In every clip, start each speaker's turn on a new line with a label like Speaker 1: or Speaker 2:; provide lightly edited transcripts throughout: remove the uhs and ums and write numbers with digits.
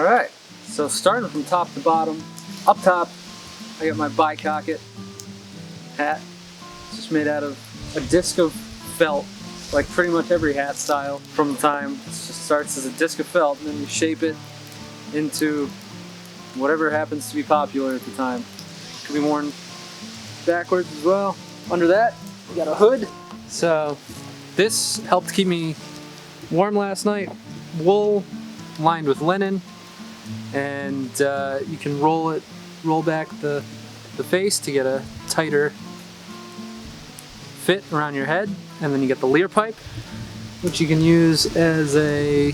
Speaker 1: Alright, so starting from top to bottom, up top, I got my bicocket hat. It's just made out of a disc of felt, like pretty much every hat style from the time. It just starts as a disc of felt and then you shape it into whatever happens to be popular at the time. It can be worn backwards as well. Under that, we got a hood. So this helped keep me warm last night. Wool lined with linen, and you can roll back the face to get a tighter fit around your head, and then you get the leer pipe, which you can use as a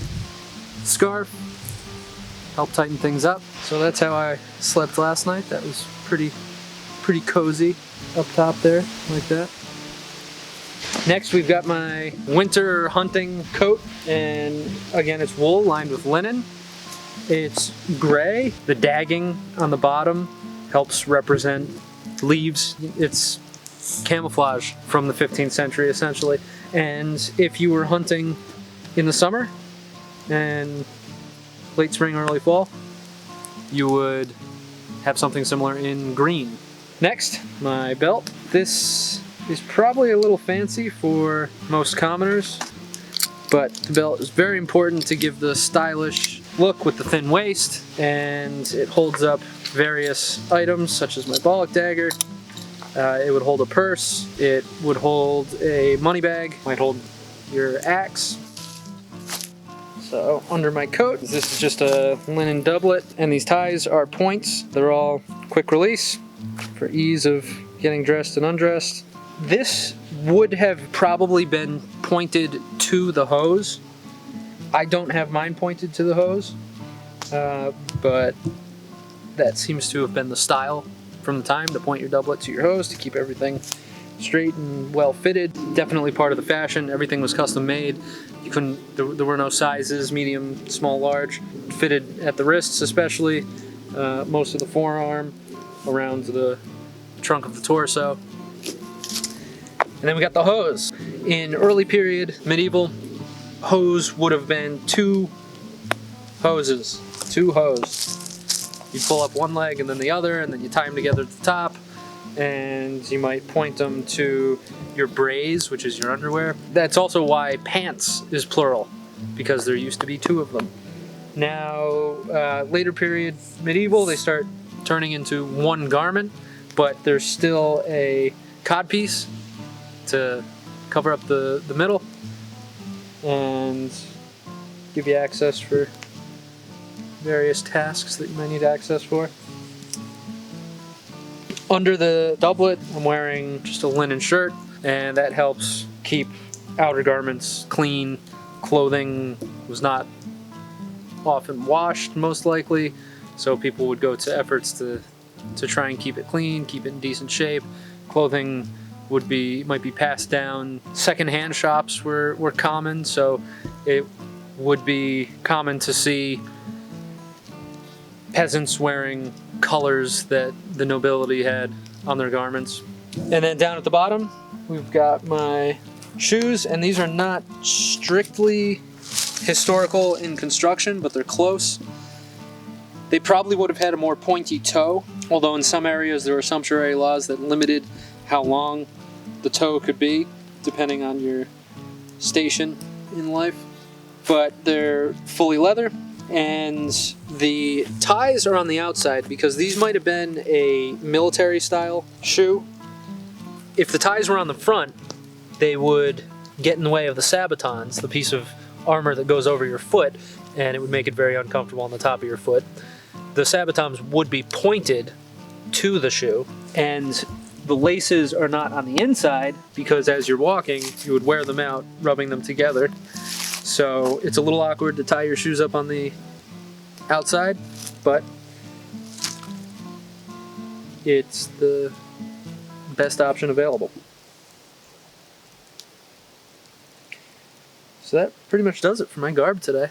Speaker 1: scarf, help tighten things up. So that's how I slept last night. That was pretty cozy up top there, like that. Next, we've got my winter hunting coat, and again, it's wool lined with linen. It's gray. The dagging on the bottom helps represent leaves. It's camouflage from the 15th century, essentially. And if you were hunting in the summer and late spring, early fall, you would have something similar in green. Next, my belt. This is probably a little fancy for most commoners, but the belt is very important to give the stylish look with the thin waist, and it holds up various items such as my bollock dagger. It would hold a purse, it would hold a money bag, might hold your axe. So under my coat, this is just a linen doublet, and these ties are points. They're all quick release for ease of getting dressed and undressed. This would have probably been pointed to the hose. I don't have mine pointed to the hose, but that seems to have been the style from the time, to point your doublet to your hose to keep everything straight and well fitted. Definitely part of the fashion. Everything was custom made. You couldn't, there were no sizes, medium, small, large. Fitted at the wrists especially, most of the forearm, around the trunk of the torso. And then we got the hose. In early period, medieval, hose would have been two hoses. You pull up one leg and then the other, and then you tie them together at the top, and you might point them to your braise, which is your underwear. That's also why pants is plural, because there used to be two of them. Now, later period medieval, they start turning into one garment, but there's still a codpiece to cover up the middle and give you access for various tasks that you might need access for. Under the doublet, I'm wearing just a linen shirt, and that helps keep outer garments clean. Clothing was not often washed, most likely, so people would go to efforts to try and keep it clean, keep it in decent shape. Clothing might be passed down. Secondhand shops were common, so it would be common to see peasants wearing colors that the nobility had on their garments. And then down at the bottom, we've got my shoes, and these are not strictly historical in construction, but they're close. They probably would have had a more pointy toe, although in some areas there were sumptuary laws that limited how long the toe could be, depending on your station in life. But they're fully leather, and the ties are on the outside because these might have been a military style shoe. If the ties were on the front, they would get in the way of the sabatons, the piece of armor that goes over your foot, and it would make it very uncomfortable on the top of your foot. The sabatons would be pointed to the shoe, and the laces are not on the inside because as you're walking, you would wear them out, rubbing them together. So it's a little awkward to tie your shoes up on the outside, but it's the best option available. So that pretty much does it for my garb today.